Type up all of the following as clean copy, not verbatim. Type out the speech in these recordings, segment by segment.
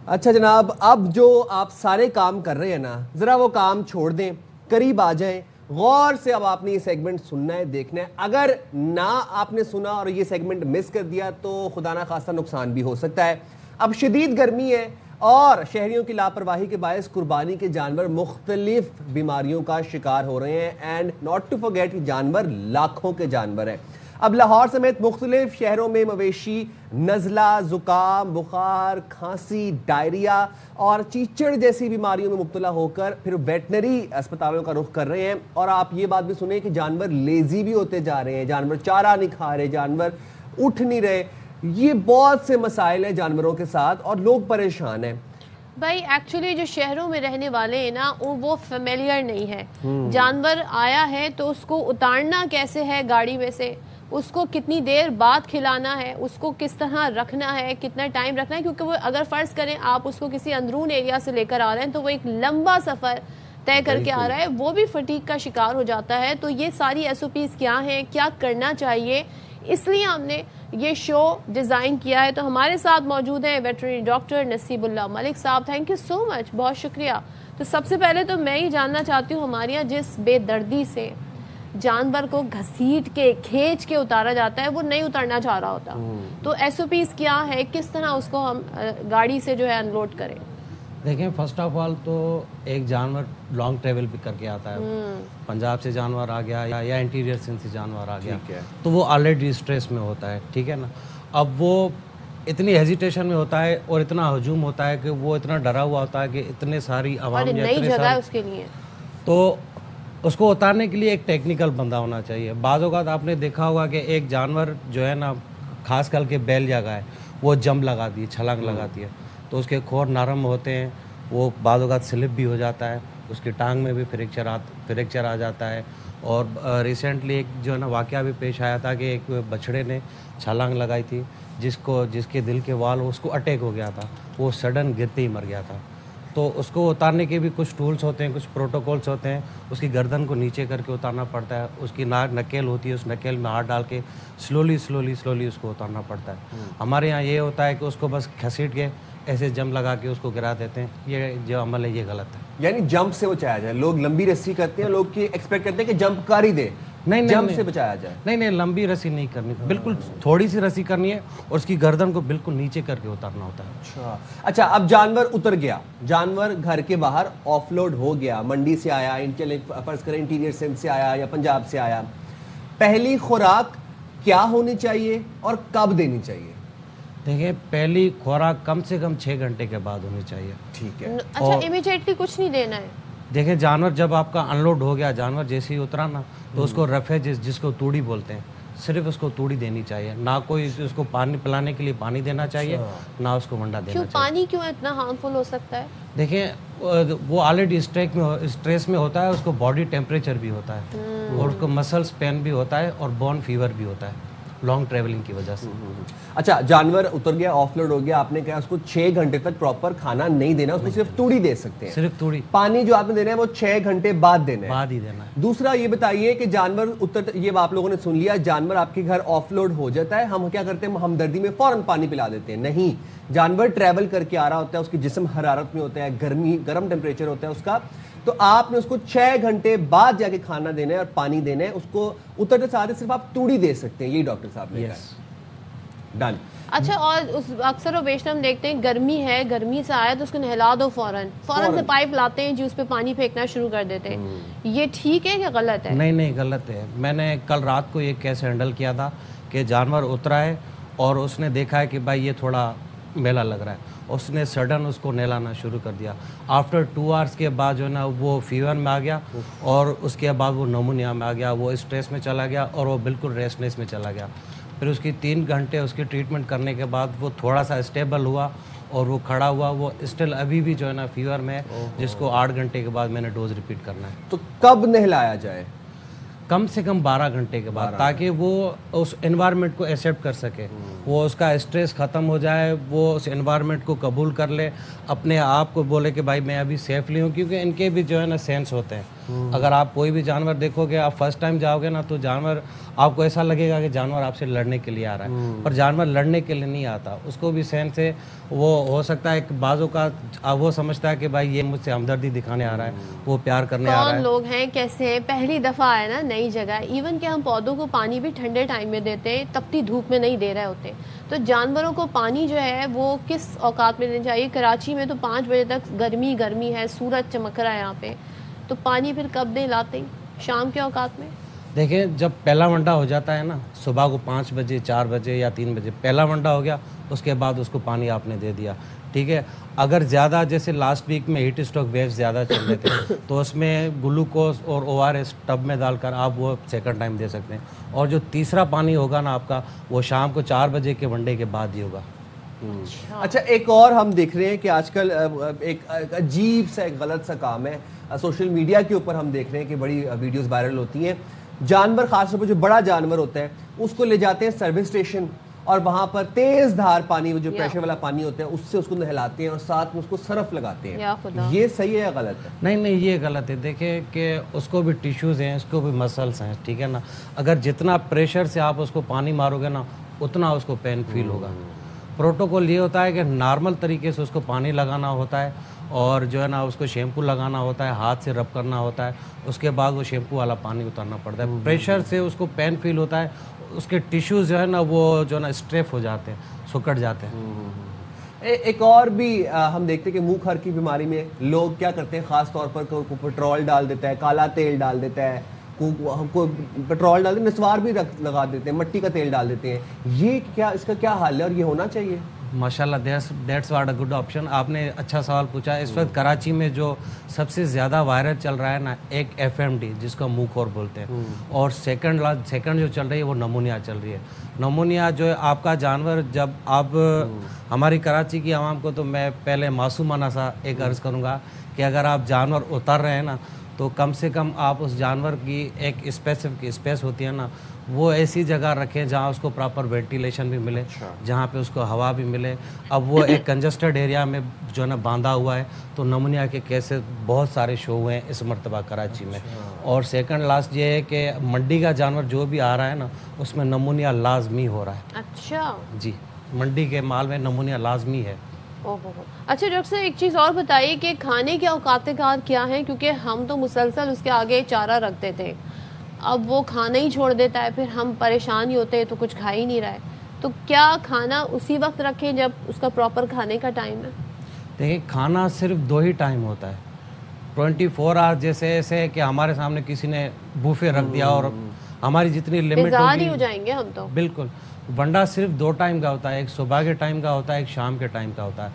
अच्छा जनाब, अब जो आप सारे काम कर रहे हैं ना, ज़रा वो काम छोड़ दें, करीब आ जाएं, गौर से अब आपने ये सेगमेंट सुनना है, देखना है। अगर ना आपने सुना और ये सेगमेंट मिस कर दिया तो खुदा ना खास्ता नुकसान भी हो सकता है। अब शदीद गर्मी है और शहरियों की लापरवाही के बायस कुर्बानी के जानवर मुख्तलिफ बीमारियों का शिकार हो रहे हैं। एंड नॉट टू फॉरगेट, जानवर लाखों के जानवर हैं। अब लाहौर समेत मुख्तलिफ शहरों में मवेशी नज़ला, ज़ुकाम, बुखार, खांसी, डायरिया और चीचड़ जैसी बीमारियों में मुब्तला होकर फिर वेटनरी अस्पतालों का रुख कर रहे हैं। और आप ये बात भी सुने कि जानवर लेजी भी होते जा रहे हैं, जानवर चारा नहीं खा रहे, जानवर उठ नहीं रहे। ये बहुत से मसाइल हैं जानवरों के साथ और लोग परेशान हैं। भाई एक्चुअली जो शहरों में रहने वाले हैं ना, वो फेमिलियर नहीं है। जानवर आया है तो उसको उतारना कैसे है गाड़ी में से, उसको कितनी देर बाद खिलाना है, उसको किस तरह रखना है, कितना टाइम रखना है, क्योंकि वो अगर फ़र्ज़ करें आप उसको किसी अंदरून एरिया से लेकर आ रहे हैं तो वो एक लंबा सफ़र तय करके आ रहा है, वो भी फटीग का शिकार हो जाता है। तो ये सारी SOPs क्या हैं, क्या करना चाहिए, इसलिए हमने ये शो डिज़ाइन किया है। तो हमारे साथ मौजूद हैं वेटरनरी डॉक्टर नसीबुल्लाह मलिक साहब। थैंक यू सो मच, बहुत शुक्रिया। तो सबसे पहले तो मैं ये जानना चाहती हूँ, हमारे यहाँ जिस बेदर्दी से जानवर को घसीट के खींच के उतारा जाता है, वो नहीं उतारना चाह रहा होता, तो SOPs क्या है, किस तरह उसको हम गाड़ी से जो है अनलोड करें? देखें, फर्स्ट ऑफ ऑल तो एक जानवर लॉन्ग ट्रेवल भी करके आता है, पंजाब से जानवर आ गया या इंटीरियर से जानवर आ गया, तो वो ऑलरेडी स्ट्रेस में होता है, ठीक है ना। अब वो इतनी हेजिटेशन में होता है और इतना हजूम होता है कि वो इतना डरा हुआ होता है कि इतने सारी आवाम नई जगह है उसके लिए, तो उसको उतारने के लिए एक टेक्निकल बंदा होना चाहिए। बाज़ औक़ात आपने देखा होगा कि एक जानवर जो है ना, खास करके बैल जगह है, वो जंप लगाती है, छलांग लगाती है, तो उसके खोर नरम होते हैं, वो बाज़ औक़ात स्लिप भी हो जाता है, उसकी टांग में भी फ्रैक्चर आ जाता है। और रिसेंटली एक जो है ना वाक़या भी पेश आया था कि एक बछड़े ने छलांग लगाई थी, जिसके दिल के वाल उसको अटैक हो गया था, वो सडन गिरते ही मर गया था। तो उसको उतारने के भी कुछ टूल्स होते हैं, कुछ प्रोटोकॉल्स होते हैं। उसकी गर्दन को नीचे करके उतारना पड़ता है, उसकी नकेल होती है, उस नकेल में हाथ डाल के स्लोली उसको उतारना पड़ता है। हमारे यहाँ ये होता है कि उसको बस घसीट के ऐसे जंप लगा के उसको गिरा देते हैं। ये जो अमल है ये गलत है। यानी जंप से बचाया जाए, लोग लंबी रस्सी करते हैं, लोग की एक्सपेक्ट करते हैं कि जंप कर ही दे, नहीं जंप से बचाया जाए। नहीं, लंबी रस्सी नहीं करनी, बिल्कुल थोड़ी सी रस्सी करनी है और उसकी गर्दन को बिल्कुल नीचे करके उतारना होता है। अच्छा, अब जानवर उतर गया, जानवर घर के बाहर ऑफलोड हो गया, मंडी से आया, फर्ज करें इंटीरियर सिंध से आया या पंजाब से आया, पहली खुराक क्या होनी चाहिए और कब देनी चाहिए? देखिए, पहली खुराक कम से कम 6 घंटे के बाद होनी चाहिए। ठीक है। अच्छा, इमीडिएटली कुछ नहीं देना है? देखिए, जानवर जब आपका अनलोड हो गया, जानवर जैसे ही उतरा ना, तो उसको रफे जिसको तूड़ी बोलते हैं, सिर्फ उसको तूड़ी देनी चाहिए, ना कोई उसको पानी पिलाने के लिए पानी देना चाहिए, ना उसको वंडा देना चाहिए। पानी क्यों इतना हार्मफुल हो सकता है? देखिए, वो ऑलरेडी स्ट्रेस में होता है, उसको बॉडी टेम्परेचर भी होता है और उसको मसल्स पेन भी होता है और बोन फीवर भी होता है लॉन्ग ट्रेवलिंग की वजह से। अच्छा, जानवर उतर गया, ऑफलोड हो गया, आपने कहा उसको 6 घंटे तक प्रॉपर खाना नहीं देना, उसको सिर्फ तूड़ी दे सकते हैं। सिर्फ तूड़ी। पानी जो आपने देना है वो 6 घंटे बाद देना है, बाद ही देना है। दूसरा ये बताइए कि जानवर ये आप लोगों ने सुन लिया, जानवर आपके घर ऑफलोड हो जाता है, हम क्या करते हैं, हमदर्दी में फौरन पानी पिला देते हैं। नहीं, जानवर ट्रैवल करके आ रहा होता है, उसकी जिस्म हरारत में होता है, गर्म टेम्परेचर होता है उसका, तो आपने उसको 6 घंटे बाद जाके खाना देना है और पानी देना है। उसको उतरते साथ सिर्फ आप तूड़ी दे सकते हैं, यही डॉक्टर साहब ने कहा। डन। अच्छा, और अक्सर और बेशतर हम देखते हैं गर्मी है, गर्मी से आया तो उसको नहला दो, फौरन से पाइप लाते हैं जी, उस पर पानी फेंकना शुरू कर देते हैं। ये ठीक है कि गलत है? नहीं, गलत है। मैंने कल रात को ये केस हैंडल किया था कि जानवर उतरा है और उसने देखा है कि भाई ये थोड़ा मेला लग रहा है, उसने सडन उसको नहलाना शुरू कर दिया। आफ्टर 2 आवर्स के बाद जो है ना वो फीवर में आ गया और उसके बाद वो नमूनिया में आ गया, वो स्ट्रेस में चला गया और वो बिल्कुल रेस्टलेस में चला गया। फिर उसकी 3 घंटे उसकी ट्रीटमेंट करने के बाद वो थोड़ा सा स्टेबल हुआ और वो खड़ा हुआ। वो स्टिल अभी भी जो है ना फीवर में, जिसको 8 घंटे के बाद मैंने डोज रिपीट करना है। तो कब नहलाया जाए? कम से कम 12 घंटे के बाद, ताकि वो उस एनवायरनमेंट को एक्सेप्ट कर सके, वो उसका स्ट्रेस ख़त्म हो जाए, वो उस एनवायरनमेंट को कबूल कर ले, अपने आप को बोले कि भाई मैं अभी सेफली हूँ, क्योंकि इनके भी जो है ना सेंस होते हैं। अगर आप कोई भी जानवर देखोगे, आप फर्स्ट टाइम जाओगे ना, तो जानवर आपको ऐसा लगेगा कि जानवर आपसे लड़ने के लिए आ रहा है, पर जानवर लड़ने के लिए नहीं आता। उसको भी सहन से, वो हो सकता है कि बाजों का वो समझता है कि भाई ये मुझसे हमदर्दी दिखाने आ रहा है, वो प्यार करने आ रहा कौन है। लोग हैं, कैसे हैं, पहली दफा आए ना, नई जगह। इवन कि हम पौधों को पानी भी ठंडे टाइम में देते हैं, तपती धूप में नहीं दे रहे होते। तो जानवरों को पानी जो है वो किस औकात में देना चाहिए? कराची में तो 5 बजे तक गर्मी गर्मी है, सूरज चमक रहा है यहाँ पे, तो पानी फिर कब दें? लाते ही शाम के औकात में। देखिए, जब पहला वंडा हो जाता है ना, सुबह को 5 बजे 4 बजे या 3 बजे पहला वंडा हो गया, उसके बाद उसको पानी आपने दे दिया, ठीक है। अगर ज़्यादा, जैसे लास्ट वीक में हीट स्ट्रोक वेव्स ज़्यादा चल रहे थे, तो उसमें ग्लूकोज और ORS टब में डालकर आप वो सेकंड टाइम दे सकते हैं। और जो तीसरा पानी होगा ना आपका, वो शाम को 4 बजे के वनडे के बाद ही होगा। अच्छा, एक और हम देख रहे हैं कि आजकल एक अजीब सा, एक गलत सा काम है, सोशल मीडिया के ऊपर हम देख रहे हैं कि बड़ी वीडियोस वायरल होती हैं। जानवर, खासतौर पर जो बड़ा जानवर होता है, उसको ले जाते हैं सर्विस स्टेशन और वहां पर तेज धार पानी, वो जो प्रेशर वाला पानी होता है, उससे उसको नहलाते हैं और साथ में उसको सरफ लगाते हैं। ये सही है या गलत है? नहीं नहीं, ये गलत है। देखिए कि उसको भी टिश्यूज़ हैं, उसको भी मसल्स हैं, ठीक है ना। अगर जितना प्रेशर से आप उसको पानी मारोगे ना, उतना उसको पेन फील होगा। प्रोटोकॉल ये होता है कि नॉर्मल तरीके से उसको पानी लगाना होता है, और जो है ना उसको शैम्पू लगाना होता है, हाथ से रब करना होता है, उसके बाद वो शैम्पू वाला पानी उतारना पड़ता है। प्रेशर से उसको पेन फील होता है, उसके टिश्यूज़ जो है ना वो जो है ना स्ट्रेफ हो जाते हैं, सुकड़ जाते हैं। एक और भी हम देखते हैं कि मुंह खर की बीमारी में लोग क्या करते हैं, खास तौर पर कोई पेट्रोल डाल देता है, काला तेल डाल देता है, कोई पेट्रोल डाल देते, निस्वार भी लगा देते हैं, मिट्टी का तेल डाल देते हैं। ये क्या, इसका क्या हाल है और ये होना चाहिए? माशाल्लाह, that's what a good option. आपने अच्छा सवाल पूछा। इस वक्त कराची में जो सबसे ज़्यादा वायरल चल रहा है ना, एक FMD जिसको मुंह खोर बोलते हैं, और सेकंड जो चल रही है वो नमूनिया चल रही है। नमूनिया जो है आपका जानवर, जब आप हमारी कराची की आवाम को तो मैं पहले मासूमाना सा एक अर्ज़ करूँगा कि अगर आप जानवर उतार रहे हैं ना, तो कम से कम आप उस जानवर की एक स्पेसिफिक स्पेस होती है ना, वो ऐसी जगह रखें जहाँ उसको प्रॉपर वेंटिलेशन भी मिले, जहाँ पे उसको हवा भी मिले। अब वो एक कंजस्टेड एरिया में जो है ना बांधा हुआ है, तो नमूनिया के केसेस बहुत सारे शो हुए हैं इस मरतबा कराची में। और सेकंड लास्ट ये है कि मंडी का जानवर जो भी आ रहा है ना, उसमें नमूनिया लाजमी हो रहा है। अच्छा जी, मंडी के माल में नमूनिया लाजमी है। ओहो। अच्छा डॉक्टर साहब, एक चीज़ और बताइए कि खाने के औकात क्या हैं, क्योंकि हम तो मुसलसल उसके आगे चारा रखते थे, अब वो खाना ही छोड़ देता है, फिर हम परेशान ही होते हैं, तो कुछ खा ही नहीं रहा है। तो क्या खाना उसी वक्त रखें जब उसका प्रॉपर खाने का टाइम है? देखिए, खाना सिर्फ 2 ही टाइम होता है, 24 आवर्स। जैसे ऐसे है कि हमारे सामने किसी ने बूफे रख दिया और हमारी जितनी लिमिट बेजार ही हो जाएंगे हम तो। बिल्कुल। वंडा सिर्फ 2 टाइम का होता है, एक सुबह के टाइम का होता है, एक शाम के टाइम का होता है,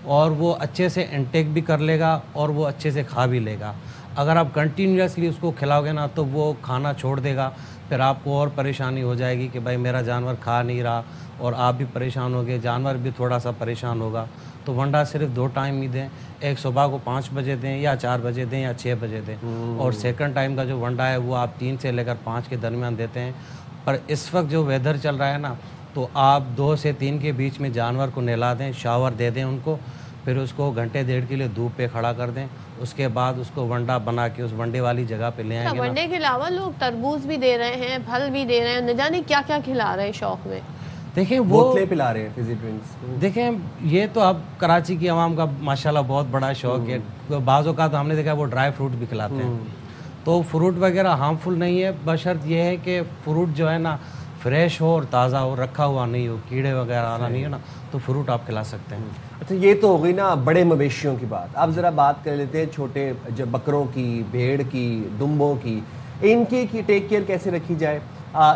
और वो अच्छे से इनटेक भी कर लेगा और वो अच्छे से खा भी लेगा। अगर आप कंटिन्यूसली उसको खिलाओगे ना, तो वो खाना छोड़ देगा, फिर आपको और परेशानी हो जाएगी कि भाई मेरा जानवर खा नहीं रहा, और आप भी परेशान होगे, जानवर भी थोड़ा सा परेशान होगा। तो वंडा सिर्फ 2 टाइम ही दें, एक सुबह को 5 बजे दें, या 4 बजे दें, या 6 बजे दें। और सेकंड टाइम का जो वंडा है वो आप 3 से लेकर 5 के दरमियान देते हैं। पर इस वक्त जो वेदर चल रहा है ना, तो आप 2 से 3 के बीच में जानवर को नहला दें, शावर दे दें उनको, फिर उसको घंटे डेढ़ के लिए धूप पे खड़ा कर दें, उसके बाद उसको वंडा बना के उस वंडे वाली जगह पे ले आएंगे। वंडे के अलावा लोग तरबूज भी दे रहे हैं, फल भी दे रहे हैं, न जाने क्या क्या खिला रहे हैं शौक में। देखिए, वो बोतलें पिला रहे हैं, फिजी ड्रिंक्स। देखें, ये तो अब कराची की आवाम का माशाल्लाह बहुत बड़ा शौक है। बाज़ों का तो हमने देखा वो ड्राई फ्रूट भी खिलाते हैं, तो फ्रूट वगैरह हार्मफुल नहीं है, बशर्त ये है कि फ्रूट जो है ना फ्रेश हो और ताज़ा हो, रखा हुआ नहीं हो, कीड़े वगैरह आना नहीं है ना, तो फ्रूट आप खिला सकते हैं। अच्छा, ये तो हो गई ना बड़े मवेशियों की बात। अब ज़रा बात कर लेते हैं छोटे, जब बकरों की, भेड़ की, दुम्बों की, इनकी टेक केयर कैसे रखी जाए?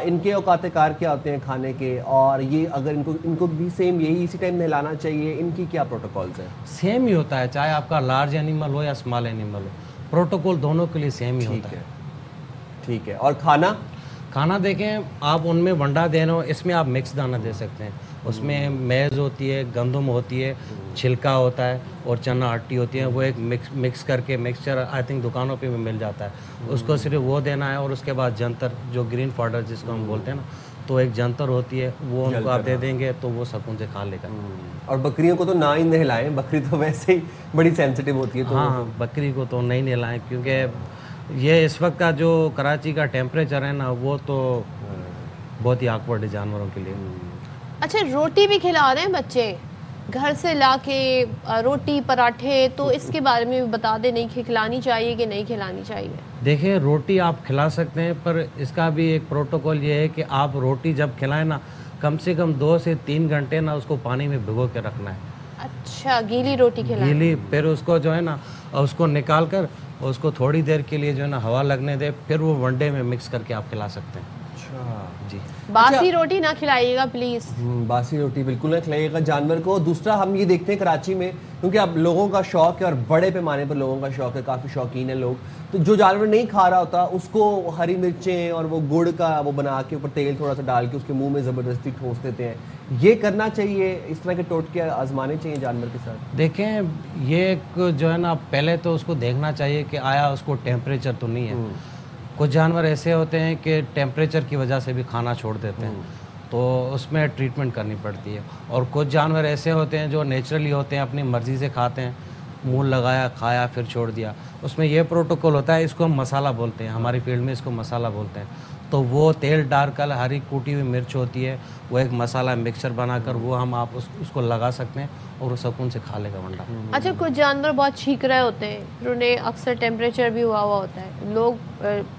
इनके औकात कार क्या होते हैं खाने के, और ये अगर इनको भी सेम यही इसी टाइम नहलाना चाहिए, इनकी क्या प्रोटोकॉल्स हैं? सेम ही होता है, चाहे आपका लार्ज एनिमल हो या स्मॉल एनिमल हो, प्रोटोकॉल दोनों के लिए सेम ही होता है। ठीक है। और खाना देखें, आप उनमें वंडा दे रहे हो, इसमें आप मिक्स दाना दे सकते हैं। उसमें मैज़ होती है, गंदम होती है, छिलका होता है, और चना आटी होती है। वो एक मिक्स करके मिक्सचर आई थिंक दुकानों पे भी मिल जाता है, उसको सिर्फ वो देना है। और उसके बाद जंतर, जो ग्रीन फॉडर जिसको हम बोलते हैं ना, तो एक जंतर होती है, वो उनको आप दे देंगे तो वो सुकून से खा लेगा। और बकरियों को तो ना ही नहलाएं, बकरी तो वैसे ही बड़ी सेंसिटिव होती है। तो हाँ, बकरी को तो नहीं नहलाएं, क्योंकि ये इस वक्त का जो कराची का टेम्परेचर है ना, वो तो बहुत ही awkward है जानवरों के लिए। अच्छा, रोटी भी खिला रहे हैं बच्चे घर से लाके, रोटी पराठे, तो इसके बारे में भी बता दें, नहीं खिलानी चाहिए कि नहीं खिलानी चाहिए? देखिए, रोटी आप खिला सकते हैं, पर इसका भी एक प्रोटोकॉल ये है कि आप रोटी जब खिलाएं ना, कम से कम 2 से 3 घंटे ना उसको पानी में भिगो के रखना है। अच्छा, गीली रोटी खिलाएं? गीली, फिर उसको जो है ना उसको निकाल कर उसको थोड़ी देर के लिए जो है ना हवा लगने दे, फिर वो वनडे में मिक्स करके आप खिला सकते हैं। अच्छा जी। बासी रोटी ना खिलाइएगा प्लीज। बासी रोटी बिल्कुल ना खिलाइएगा जानवर को। दूसरा हम ये देखते हैं कराची में, क्योंकि अब लोगों का शौक है और बड़े पैमाने पर लोगों का शौक है, काफ़ी शौकीन है लोग, तो जो जानवर नहीं खा रहा होता उसको हरी मिर्चें और वो गुड़ का वो बना के ऊपर तेल थोड़ा सा डाल के उसके मुंह में ज़बरदस्ती ठोस देते हैं। ये करना चाहिए? इस तरह के टोटके आजमाने चाहिए जानवर के साथ? देखें, ये एक जो है ना, पहले तो उसको देखना चाहिए कि आया उसको टेम्परेचर तो नहीं है। कुछ जानवर ऐसे होते हैं कि टेम्परेचर की वजह से भी खाना छोड़ देते हैं, तो उसमें ट्रीटमेंट करनी पड़ती है। और कुछ जानवर ऐसे होते हैं जो नेचुरली होते हैं, अपनी मर्ज़ी से खाते हैं, मुंह लगाया, खाया, फिर छोड़ दिया। उसमें यह प्रोटोकॉल होता है, इसको हम मसाला बोलते हैं, हमारी फील्ड में इसको मसाला बोलते हैं। तो वो तेल डालकर, हरी कूटी हुई मिर्च होती है, वो एक मसाला मिक्सचर बनाकर वो हम आप उसको लगा सकते हैं और वो सुकून से खा लेगा वंडा। अच्छा, कुछ जानवर बहुत छींक रहे होते हैं, उन्हें अक्सर टेम्परेचर भी हुआ होता है, लोग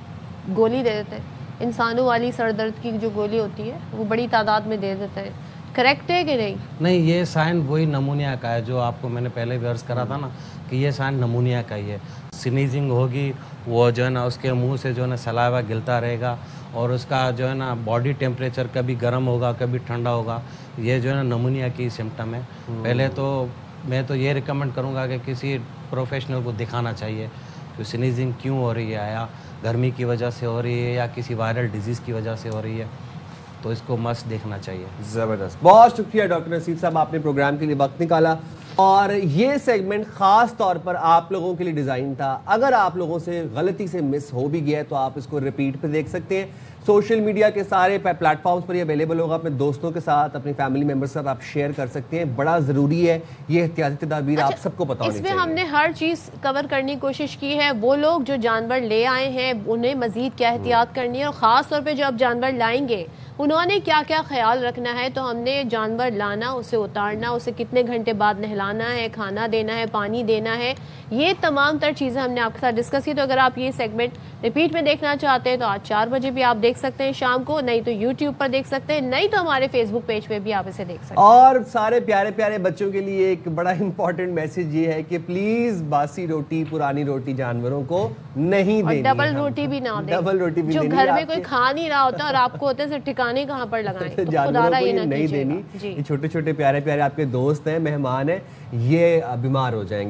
गोली दे देते हैं, इंसानों वाली सर दर्द की जो गोली होती है वो बड़ी तादाद में दे देते हैं, करेक्ट है कि नहीं? नहीं, ये साइन वही नमूनिया का है जो आपको मैंने पहले भी अर्ज़ करा था ना, कि ये साइन नमूनिया का ही है। स्नीजिंग होगी, वो जो है ना उसके मुंह से जो है ना सलाइवा गिरता रहेगा, और उसका जो है ना बॉडी टेम्परेचर कभी गर्म होगा, कभी ठंडा होगा। ये जो है ना नमूनिया की सिम्टम है। पहले तो मैं तो ये रिकमेंड करूँगा कि किसी प्रोफेशनल को दिखाना चाहिए कि स्नीजिंग क्यों हो रही है, या गर्मी की वजह से हो रही है या किसी वायरल डिजीज़ की वजह से हो रही है, तो इसको मस्त देखना चाहिए। ज़बरदस्त, बहुत शुक्रिया डॉक्टर नसीर साहब, आपने प्रोग्राम के लिए वक्त निकाला। और ये सेगमेंट ख़ास तौर पर आप लोगों के लिए डिज़ाइन था। अगर आप लोगों से गलती से मिस हो भी गया तो आप इसको रिपीट पे देख सकते हैं। सोशल मीडिया के सारे प्लेटफॉर्म्स पर ये अवेलेबल होगा। अपने दोस्तों के साथ, अपनी फैमिली मेम्बर्स के साथ आप शेयर कर सकते हैं। बड़ा ज़रूरी है ये एहतियाती तदाबीर, आप सबको पता होनी इसमें चाहिए। हमने हर चीज़ कवर करने की कोशिश की है। वो लोग जो जानवर ले आए हैं उन्हें मज़ीद क्या एहतियात करनी है, और ख़ास तौर पे जो अब जानवर लाएंगे उन्होंने क्या क्या ख्याल रखना है। तो हमने जानवर लाना, उसे उतारना, उसे कितने घंटे बाद नहलाना है, खाना देना है, पानी देना है, ये तमाम तर चीज़ें हमने आपके साथ डिस्कस की। तो अगर आप ये सेगमेंट रिपीट में देखना चाहते हैं तो आज 4 बजे भी आप देख सकते हैं शाम को, नहीं तो यूट्यूब पर देख सकते हैं, नहीं तो हमारे फेसबुक पेज पे भी आप इसे देख सकते हैं। और सारे प्यारे प्यारे बच्चों के लिए एक बड़ा इंपॉर्टेंट मैसेज ये है कि प्लीज बासी रोटी, पुरानी रोटी जानवरों को नहीं और देनी। डबल रोटी भी ना दें। डबल रोटी भी जो देनी घर में आपके- कोई खा नहीं रहा होता और आपको होते हैं ठिकाने कहाँ पर लगाएं, तो जानवरों खुदारा को ये ये ना नहीं कीजिएगा। देनी। जी। ये छोटे छोटे प्यारे प्यारे आपके दोस्त हैं, मेहमान हैं, ये बीमार हो जाएंगे।